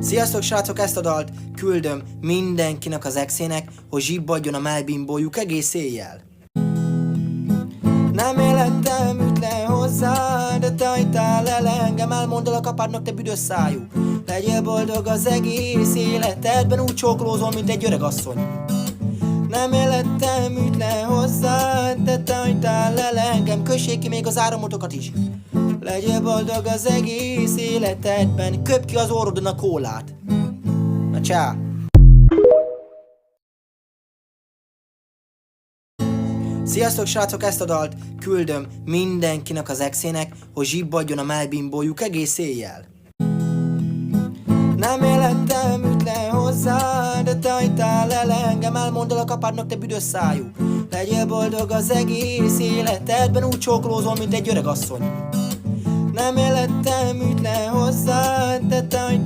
Sziasztok srácok, ezt a dalt küldöm mindenkinek az exének, hogy zsibbadjon a mellbimbójuk egész éjjel. Nem élettem, üt le hozzá, de te hajtál el engem, elmondolak apádnak, te büdös szájú. Legyél boldog az egész életedben, úgy csókolózol, mint egy öreg asszony. Nem élettem, üt le hozzá, de te hajtál el engem, kössék ki még az áramotokat is. Legyél boldog az egész életedben, köpd ki az orrodon a kólát. Na csá! Sziasztok srácok, ezt a dalt küldöm mindenkinek az exének, hogy zsibbadjon a mellbimbójuk egész éjjel. Nem élettem, üt le hozzá, de te hajtál el engem, elmondolak apádnak, te büdös szájú. Legyél boldog az egész életedben, úgy csókolózol, mint egy öreg asszony. Nem élettem, üt le hozzá, de te hajtál